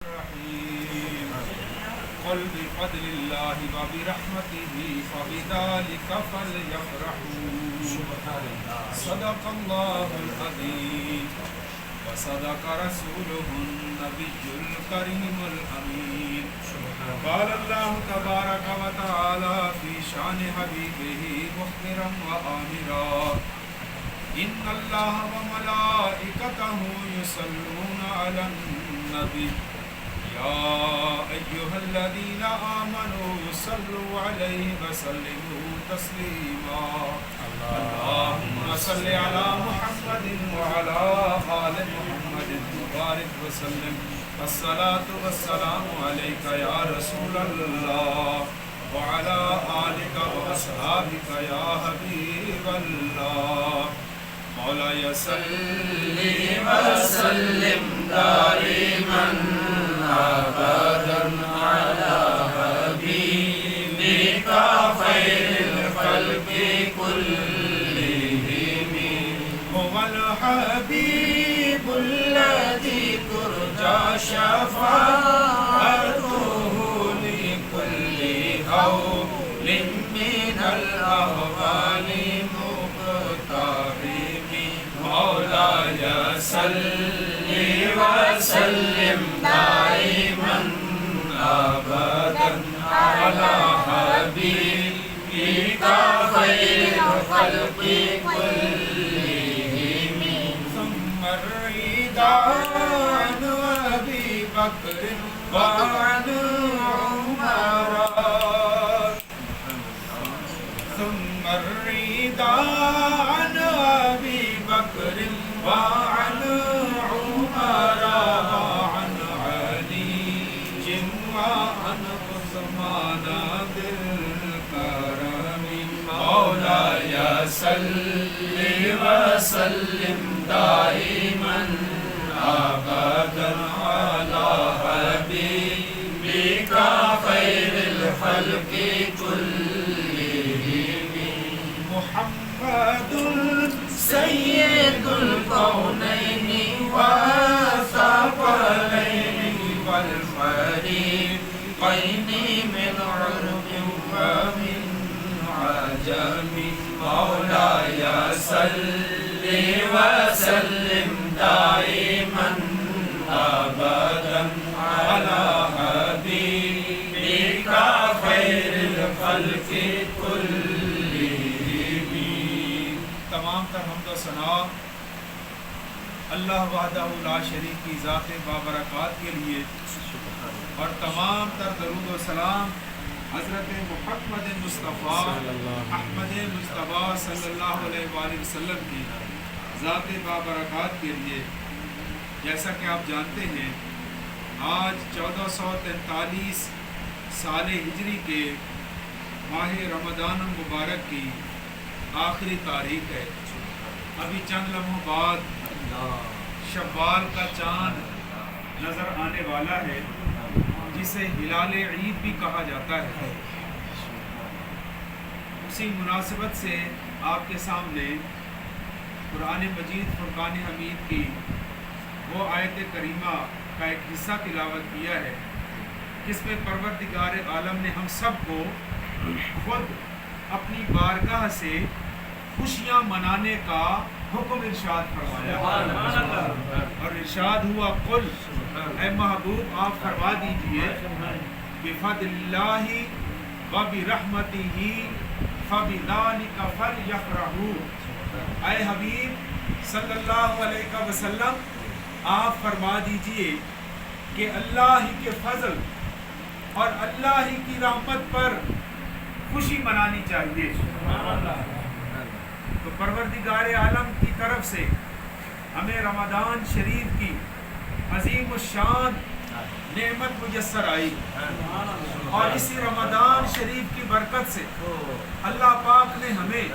الرحيم قل بفضل الله وبرحمته فبذلك فليفرحوا صدق الله العظيم وصدق رسوله النبي الكريم الأمين قال الله تبارك وتعالى في شان حبيبه مخبرا وآمرا إن الله وملائكته يصلون على النبي يا أيها الذين آمنوا صلوا عليه وسلموا تسليما اللهم صل على محمد وعلى آل محمد وبارك وسلم الصلاة والسلام عليك يا رسول الله وعلى آلك وأصحابك يا حبيب الله مولاي صل وسلم دائما أبدا على حبيبك خير الخلق كلهم هو الحبيب الذي ترجى شفاعته لكل هول من الأهوال مقتحم مولاي صل وسلم دائما أبدا على حبيبك خير الخلق كلهم ثم الرضا عن أبي بكر وعن عمر ثم الرضا عن أبي بكر وعن عمر وعن علي وعن عثمان بالكرم مولاي صل وسلم دائما أبدا على حبيبك خير الخلق كلهم محمد سيد الكونين والثقلين والفريقين من عرب ومن عجم مولاي صل وسلم دائما أبدا على حبيبك خير الخلق كلهم تمام تر حمد و ثنا اللہ وحدہ لا شریک کی ذات بابرکات کے لیے اور تمام تر درود و سلام حضرت محمد مصطفیٰ احمد مصطفیٰ صلی اللہ علیہ وآلہ وسلم کی ذات بابرکات کے لیے. جیسا کہ آپ جانتے ہیں آج 1443 سال ہجری کے ماہ رمضان المبارک کی آخری تاریخ ہے. ابھی چند لمحوں بعد شوال کا چاند نظر آنے والا ہے جسے ہلال عید بھی کہا جاتا ہے. اسی مناسبت سے آپ کے سامنے قرآن مجید فرقان حمید کی وہ آیت کریمہ کا ایک حصہ تلاوت کیا ہے جس میں پروردگار عالم نے ہم سب کو خود اپنی بارگاہ سے خوشیاں منانے کا حکم ارشاد فرمایا اور ارشاد ہوا قل اے محبوب آپ فرما دیجئے بفضل اللہ وبرحمتہ فبذلک فلیفرحوا. اے حبیب صلی اللہ علیہ وسلم آپ فرما دیجئے کہ اللہ ہی کے فضل اور اللہ ہی کی رحمت پر خوشی منانی چاہیے. تو پروردگار عالم کی طرف سے ہمیں رمضان شریف کی عظیم الشان نعمت میسر آئی اور اسی رمضان شریف کی برکت سے اللہ پاک نے ہمیں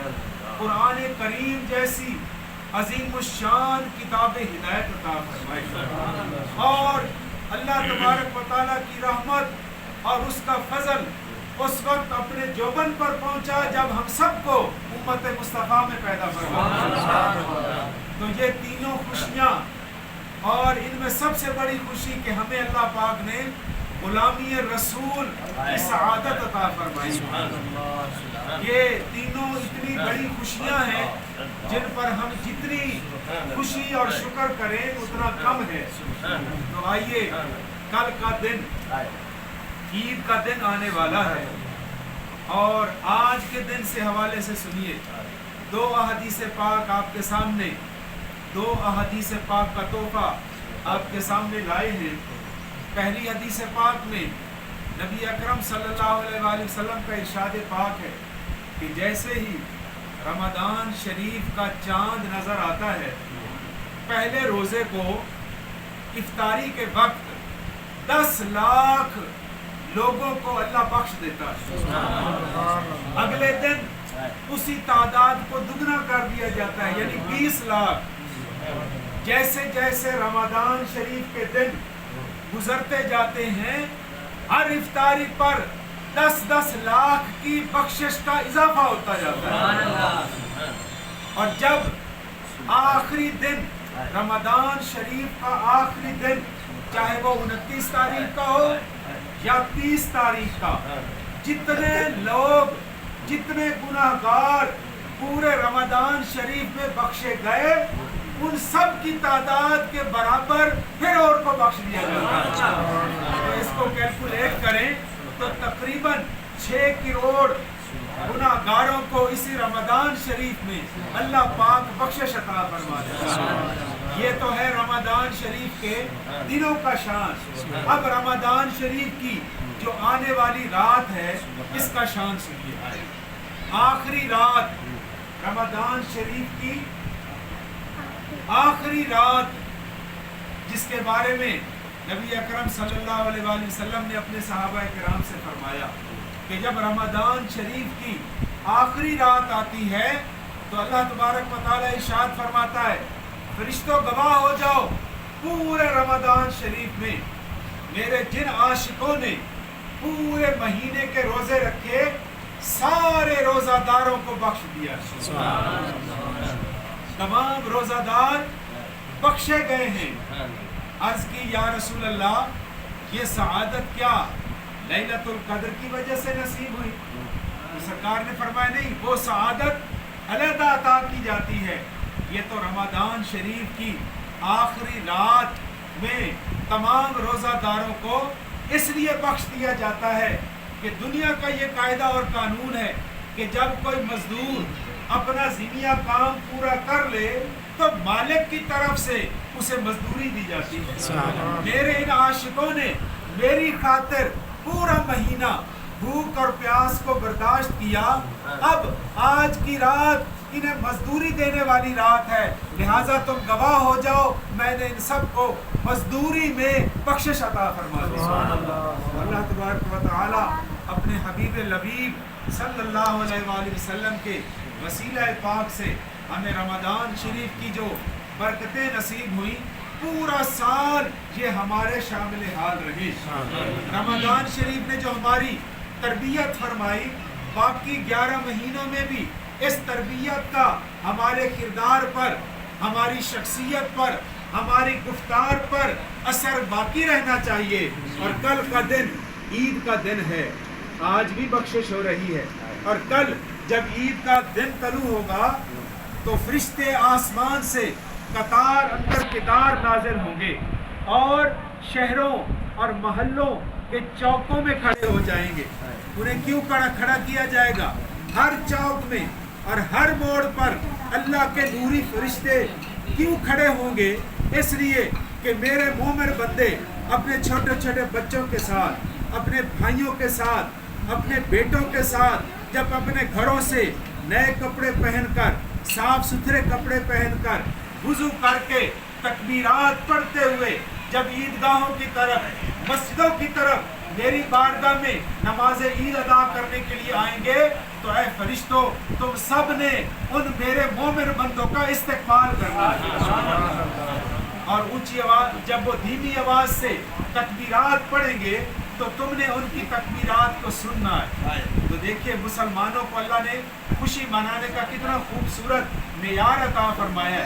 قرآن کریم جیسی عظیم الشان کتاب ہدایت عطا فرمائی اور اللہ تبارک و تعالیٰ کی رحمت اور اس کا فضل اس وقت اپنے جوبن پر پہنچا جب ہم سب کو امت مصطفیٰ میں پیدا فرمایا. تو یہ تینوں خوشیاں اور ان میں سب سے بڑی خوشی کہ ہمیں اللہ پاک نے غلامی رسول کی سعادت عطا فرمائی. یہ تینوں اتنی بڑی خوشیاں ہیں جن پر ہم جتنی خوشی اور شکر کریں اتنا کم ہے. تو آئیے، کل کا دن عید کا دن آنے والا ہے، اور آج کے دن سے حوالے سے سنیے 2 احادیث پاک آپ کے سامنے، 2 احادیث پاک کا تحفہ آپ کے سامنے لائے ہیں. پہلی حدیث پاک میں نبی اکرم صلی اللہ علیہ وآلہ وسلم کا ارشاد پاک ہے کہ جیسے ہی رمضان شریف کا چاند نظر آتا ہے، پہلے روزے کو افطاری کے وقت 10 لاکھ لوگوں کو اللہ بخش دیتا ہے. اگلے دن اسی تعداد کو دگنا کر دیا جاتا ہے، یعنی 20 لاکھ. جیسے جیسے رمضان شریف کے دن گزرتے جاتے ہیں، ہر افطاری پر 10 لاکھ کی بخشش کا اضافہ ہوتا جاتا ہے. اور جب آخری دن رمضان شریف کا آخری دن، چاہے وہ 29 تاریخ کا ہو یا 30 تاریخ کا، جتنے لوگ، جتنے گناہگار پورے رمضان شریف میں بخشے گئے، ان سب کی تعداد کے برابر پھر اور کو بخش دیا جاتا ہے. تو اس کو کیلکولیٹ کریں تو تقریباً 6 کروڑ گناہگاروں کو اسی رمضان شریف میں اللہ پاک بخشش عطا فرما دیتا ہے. یہ تو ہے رمضان شریف کے دنوں کا شان. اب رمضان شریف کی جو آنے والی رات ہے، اس کا شان سنیے. آخری رات، رمضان شریف کی آخری رات، جس کے بارے میں نبی اکرم صلی اللہ علیہ وآلہ وسلم نے اپنے صحابہ کرام سے فرمایا کہ جب رمضان شریف کی آخری رات آتی ہے تو اللہ تبارک و تعالیٰ ارشاد فرماتا ہے، فرشتوں گواہ ہو جاؤ، پورے رمضان شریف میں میرے جن عاشقوں نے پورے مہینے کے روزے رکھے، سارے روزہ داروں کو بخش دیا. تمام روزہ دار بخشے گئے ہیں. عرض کی یا رسول اللہ، یہ سعادت کیا لیلۃ القدر کی وجہ سے نصیب ہوئی؟ تو سرکار نے فرمایا نہیں، وہ سعادت علیحدہ عطا کی جاتی ہے. یہ تو رمضان شریف کی آخری رات میں تمام روزہ داروں کو اس لیے بخش دیا جاتا ہے کہ دنیا کا یہ قاعدہ اور قانون ہے کہ جب کوئی مزدور اپنا ذمہ کام پورا کر لے تو مالک کی طرف سے اسے مزدوری دی جاتی ہے. میرے ان عاشقوں نے میری خاطر پورا مہینہ بھوک اور پیاس کو برداشت کیا، اب آج کی رات انہیں مزدوری دینے والی رات ہے، لہٰذا تم گواہ ہو جاؤ، میں نے ان سب کو مزدوری میں بخشش عطا فرما دی. اللہ تبارک و تعالی اپنے حبیب لبیب صلی اللہ علیہ وآلہ وسلم کے وسیلہ پاک سے ہمیں رمضان شریف کی جو برکتیں نصیب ہوئی، پورا سال یہ ہمارے شامل حال رہے. رمضان شریف نے جو ہماری تربیت فرمائی، باقی 11 مہینوں میں بھی اس تربیت کا ہمارے کردار پر، ہماری شخصیت پر، ہماری گفتار پر اثر باقی رہنا چاہیے. اور کل کا دن عید کا دن ہے، آج بھی بخشش ہو رہی ہے، اور کل جب عید کا دن طلوع ہوگا تو فرشتے آسمان سے قطار اندر قطار نازل ہوں گے اور شہروں اور محلوں کے چوکوں میں کھڑے ہو جائیں گے. انہیں کیوں کھڑا کیا جائے گا؟ ہر چوک میں اور ہر موڑ پر اللہ کے نوری فرشتے کیوں کھڑے ہوں گے؟ اس لیے کہ میرے مومن بندے اپنے چھوٹے چھوٹے بچوں کے ساتھ، اپنے بھائیوں کے ساتھ، اپنے بیٹوں کے ساتھ جب اپنے گھروں سے نئے کپڑے پہن کر، صاف ستھرے کپڑے پہن کر، وضو کر کے تکبیرات پڑھتے ہوئے جب عیدگاہوں کی طرف، مسجدوں کی طرف میری بارگاہ میں نماز عید ادا کرنے کے لیے آئیں گے تو اے فرشتوں، تم سب نے ان میرے مومن بندوں کا استقبال کرنا ہے. اور اونچی آواز، جب وہ دھیمی آواز سے تکبیرات پڑھیں گے تو تم نے ان کی تکبیرات کو سننا ہے. تو دیکھیے مسلمانوں کو اللہ نے خوشی منانے کا کتنا خوبصورت معیار عطا فرمایا ہے.